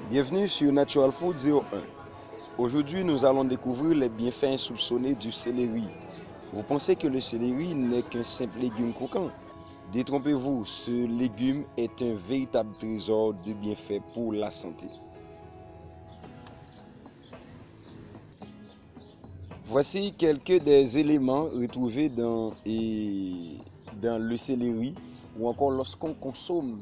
Bienvenue sur Natural Food 01. Aujourd'hui, nous allons découvrir les bienfaits insoupçonnés du céleri. Vous pensez que le céleri n'est qu'un simple légume croquant? Détrompez-vous, ce légume est un véritable trésor de bienfaits pour la santé. Voici quelques des éléments retrouvés dans le céleri ou encore lorsqu'on consomme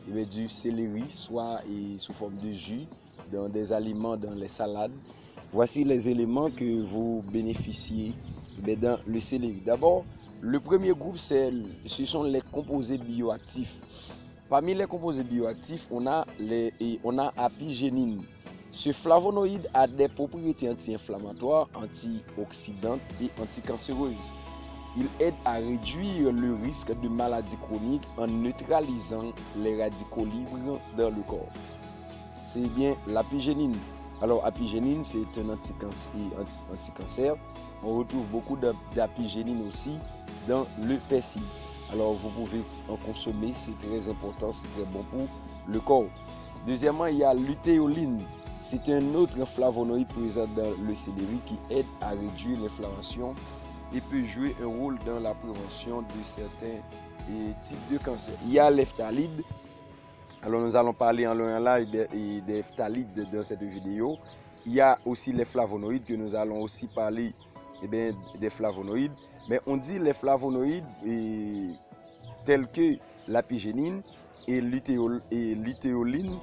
du céleri, soit sous forme de jus, dans des aliments, dans les salades. Voici les éléments que vous bénéficiez dans le céleri. D'abord, le premier groupe, ce sont les composés bioactifs. Parmi les composés bioactifs, on a apigénine. Ce flavonoïde a des propriétés anti-inflammatoires, antioxydantes et anticancéreuses. Il aide à réduire le risque de maladies chroniques en neutralisant les radicaux libres dans le corps. C'est bien l'apigénine. Alors, apigénine, c'est un anticancer. On retrouve beaucoup d'apigénine aussi dans le persil. Alors, vous pouvez en consommer, c'est très important, c'est très bon pour le corps. Deuxièmement, il y a l'utéoline. C'est un autre flavonoïde présent dans le céleri qui aide à réduire l'inflammation et peut jouer un rôle dans la prévention de certains types de cancers. Il y a les phtalides. Alors nous allons parler en long et en large des phtalides dans cette vidéo. Il y a aussi les flavonoïdes que nous allons aussi parler des flavonoïdes. Mais on dit les flavonoïdes tels que l'apigénine et l'utéoline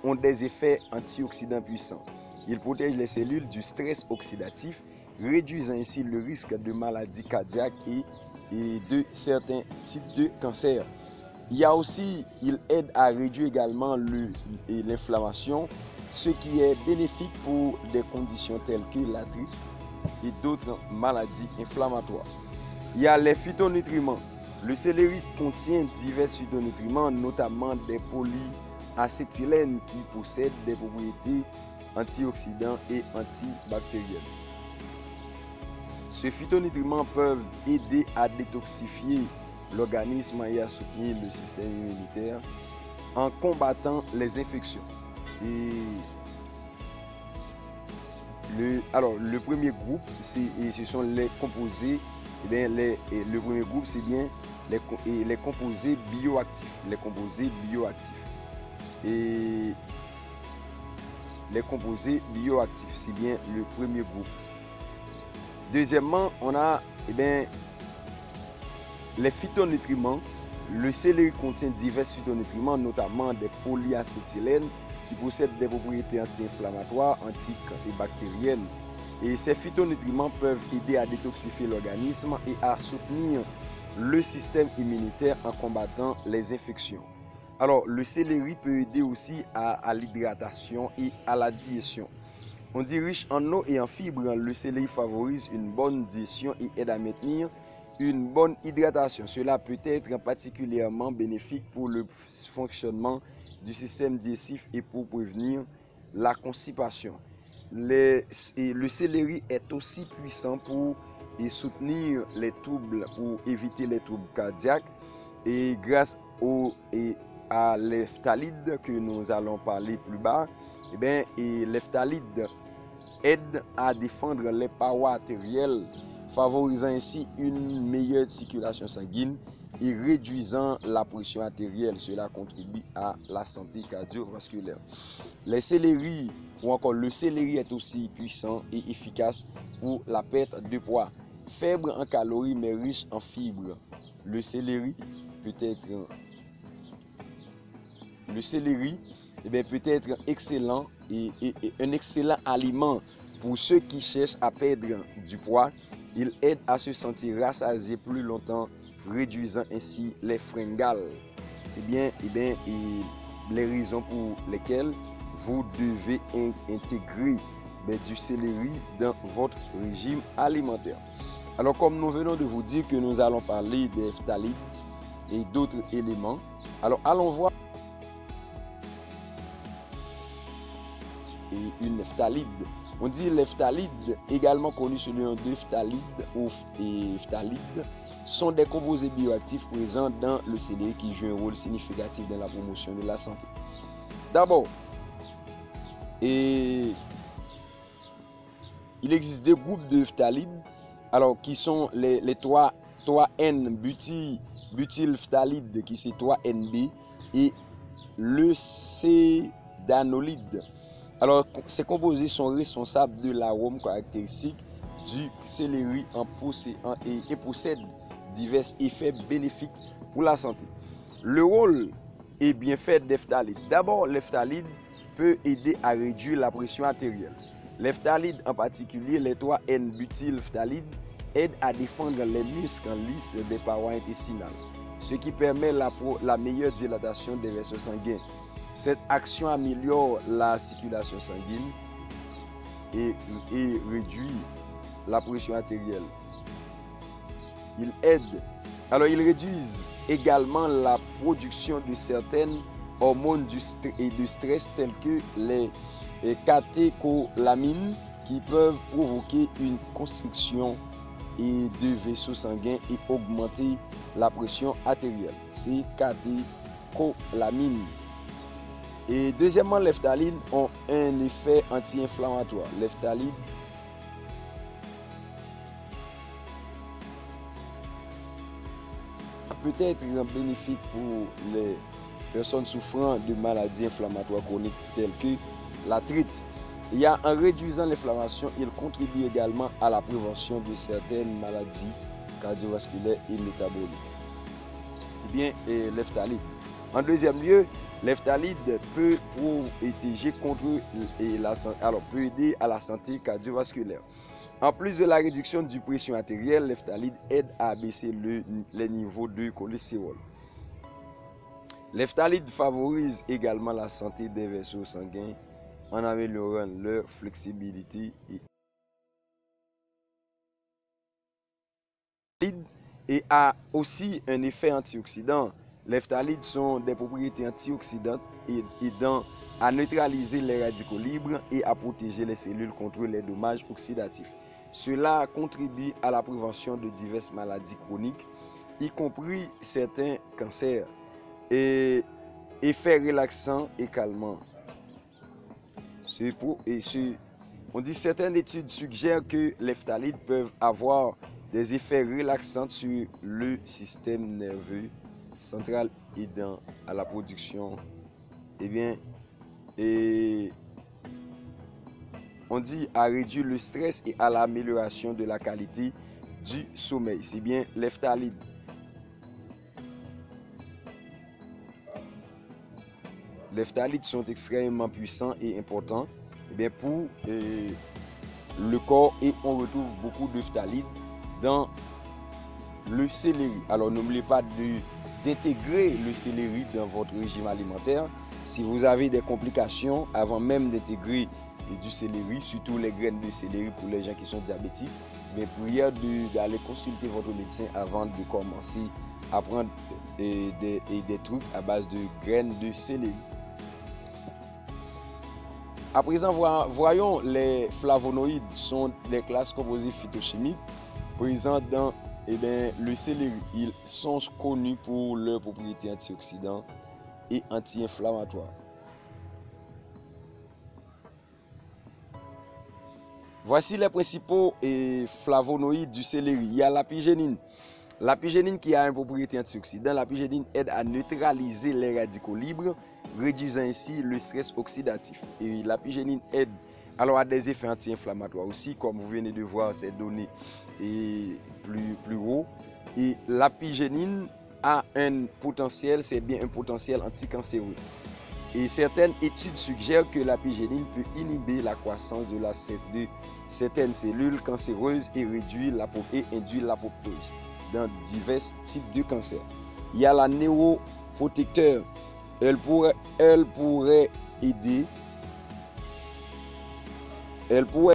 ont des effets antioxydants puissants. Ils protègent les cellules du stress oxydatif, réduisant ainsi le risque de maladies cardiaques et de certains types de cancers. Il aide à réduire également l'inflammation, ce qui est bénéfique pour des conditions telles que l'arthrite et d'autres maladies inflammatoires. Il y a les phytonutriments. Le céleri contient divers phytonutriments, notamment des polyacétylènes qui possèdent des propriétés antioxydants et antibactériennes. Ces phytonutriments peuvent aider à détoxifier l'organisme et à soutenir le système immunitaire en combattant les infections. Le premier groupe, ce sont les composés. Le premier groupe, c'est bien les composés bioactifs. Les composés bioactifs, c'est bien le premier groupe. Deuxièmement, on a les phytonutriments. Le céleri contient divers phytonutriments, notamment des polyacétylènes qui possèdent des propriétés anti-inflammatoires, antibactériennes. Et ces phytonutriments peuvent aider à détoxifier l'organisme et à soutenir le système immunitaire en combattant les infections. Alors, le céleri peut aider aussi à l'hydratation et à la digestion. On dit riche en eau et en fibres, le céleri favorise une bonne digestion et aide à maintenir une bonne hydratation. Cela peut être particulièrement bénéfique pour le fonctionnement du système digestif et pour prévenir la constipation. Le céleri est aussi puissant pour soutenir les troubles, pour éviter les troubles cardiaques, et grâce à les phtalides que nous allons parler plus bas, les phtalides aident à défendre les parois artérielles, favorisant ainsi une meilleure circulation sanguine et réduisant la pression artérielle. Cela contribue à la santé cardiovasculaire. Le céleri est aussi puissant et efficace pour la perte de poids. Faible en calories mais riche en fibres. Le céleri peut être excellent et un excellent aliment pour ceux qui cherchent à perdre du poids. Il aide à se sentir rassasié plus longtemps, réduisant ainsi les fringales. C'est bien les raisons pour lesquelles vous devez intégrer du céleri dans votre régime alimentaire. Alors, comme nous venons de vous dire que nous allons parler des phtalides et d'autres éléments, alors allons voir une phtalide. On dit les phtalides, également connus sous le nom de phtalides ou phtalides, sont des composés bioactifs présents dans le céleri qui jouent un rôle significatif dans la promotion de la santé. D'abord, Et il existe deux groupes de phtalides, alors qui sont les 3N butylphthalide qui c'est 3NB et le cédanolide. Alors ces composés sont responsables de l'arôme caractéristique du céleri et possèdent divers effets bénéfiques pour la santé. Le rôle et bienfaits des phtalides. D'abord, les phtalides peuvent aider à réduire la pression artérielle. Les phtalides, en particulier les 3N-butylphthalide, aident à défendre les muscles lisses des parois intestinales, ce qui permet la meilleure dilatation des vaisseaux sanguins. Cette action améliore la circulation sanguine et réduit la pression artérielle. Ils réduisent également la production de certaines hormones et de stress telles que les catécholamines qui peuvent provoquer une constriction de vaisseaux sanguins et augmenter la pression artérielle. C'est catécholamines. Et deuxièmement, les phtalides ont un effet anti-inflammatoire. Les phtalides peut être bénéfique pour les personnes souffrant de maladies inflammatoires chroniques telles que l'arthrite. En réduisant l'inflammation, il contribue également à la prévention de certaines maladies cardiovasculaires et métaboliques. C'est bien les phtalides. En deuxième lieu, les phtalides peuvent aider à la santé cardiovasculaire. En plus de la réduction du pression artérielle, les phtalides aident à baisser les niveaux de cholestérol. Les phtalides favorisent également la santé des vaisseaux sanguins en améliorant leur flexibilité et a aussi un effet antioxydant. Les phtalides sont des propriétés antioxydantes aidant à neutraliser les radicaux libres et à protéger les cellules contre les dommages oxydatifs. Cela contribue à la prévention de diverses maladies chroniques, y compris certains cancers, et effets relaxants et calmants. Certaines études suggèrent que les phtalides peuvent avoir des effets relaxants sur le système nerveux central aidant à la production à réduire le stress et à l'amélioration de la qualité du sommeil. C'est bien les phtalides. Les phtalides sont extrêmement puissants et importants pour le corps et on retrouve beaucoup de phtalides dans le céleri. Alors n'oubliez pas d'intégrer le céleri dans votre régime alimentaire. Si vous avez des complications avant même d'intégrer du céleri, surtout les graines de céleri pour les gens qui sont diabétiques, prière d'aller consulter votre médecin avant de commencer à prendre des trucs à base de graines de céleri. À présent, voyons les flavonoïdes sont des classes composées phytochimiques présentes dans le céleri. Ils sont connus pour leurs propriétés antioxydantes et anti-inflammatoires. Voici les principaux flavonoïdes du céleri. Il y a l'apigénine. L'apigénine qui a une propriété antioxydante. L'apigénine aide à neutraliser les radicaux libres, réduisant ainsi le stress oxydatif. Et l'apigénine aide à des effets anti-inflammatoires aussi, comme vous venez de voir ces données plus haut. Et l'apigénine a un potentiel, c'est bien un potentiel anticancéreux. Et certaines études suggèrent que l'apigénine peut inhiber la croissance de certaines cellules cancéreuses et induire l'apoptose dans divers types de cancers. Il y a la neuroprotecteur. Elle pourrait aider. Elle pourrait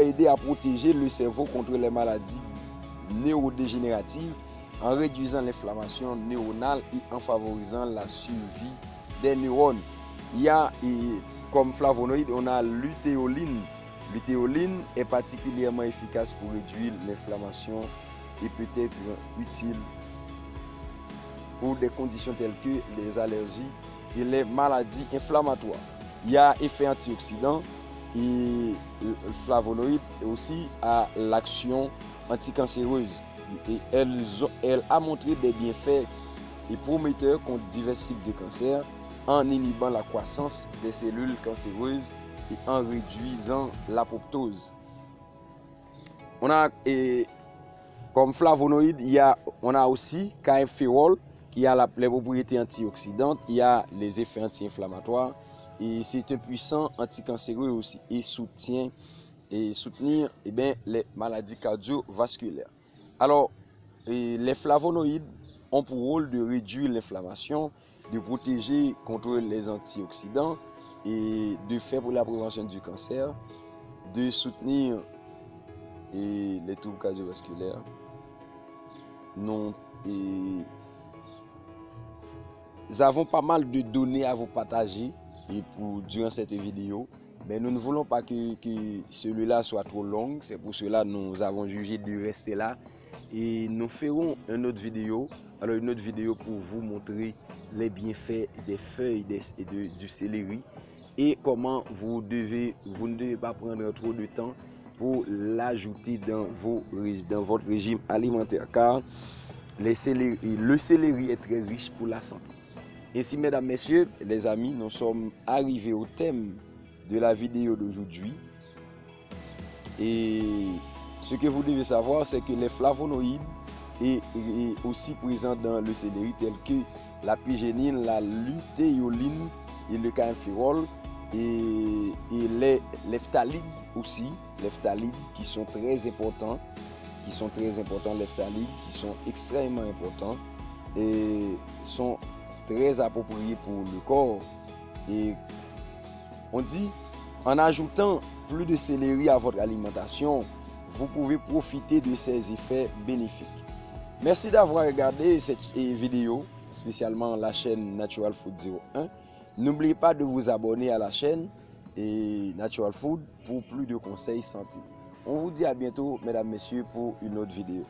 aider à protéger le cerveau contre les maladies neurodégénératives en réduisant l'inflammation neuronale et en favorisant la survie des neurones. Il y a comme flavonoïde, on a lutéoline. Lutéoline est particulièrement efficace pour réduire l'inflammation et peut être utile pour des conditions telles que les allergies et les maladies inflammatoires. Il y a effet antioxydant et le flavonoïde aussi a l'action anticancéreuse. Et elle a montré des bienfaits et prometteurs contre divers types de cancers en inhibant la croissance des cellules cancéreuses et en réduisant l'apoptose. On a comme flavonoïde, on a aussi caéphérol qui a les propriétés antioxydantes, il y a les effets anti-inflammatoires et c'est un puissant anticancéreux aussi et soutenir les maladies cardiovasculaires. Alors, les flavonoïdes ont pour rôle de réduire l'inflammation, de protéger contre les antioxydants et de faire pour la prévention du cancer, de soutenir les troubles cardiovasculaires. Nous avons pas mal de données à vous partager durant cette vidéo, mais nous ne voulons pas que celui-là soit trop long. C'est pour cela que nous avons jugé de rester là et nous ferons une autre vidéo. Alors une autre vidéo pour vous montrer les bienfaits des feuilles du céleri et comment vous ne devez pas prendre trop de temps pour l'ajouter dans votre régime alimentaire, car le céleri est très riche pour la santé. Ainsi, mesdames, messieurs, les amis, nous sommes arrivés au thème de la vidéo d'aujourd'hui. Et ce que vous devez savoir, c'est que les flavonoïdes est aussi présents dans le céleri, tels que la pygénine, la luthéoline et le caéphérol, et les phtalides aussi, les phtalides qui sont très importants, les phtalides qui sont extrêmement importants et sont très appropriés pour le corps. Et on dit, en ajoutant plus de céleri à votre alimentation, vous pouvez profiter de ces effets bénéfiques. Merci d'avoir regardé cette vidéo, spécialement la chaîne Natural Food 01. N'oubliez pas de vous abonner à la chaîne Natural Food pour plus de conseils santé. On vous dit à bientôt, mesdames, messieurs, pour une autre vidéo.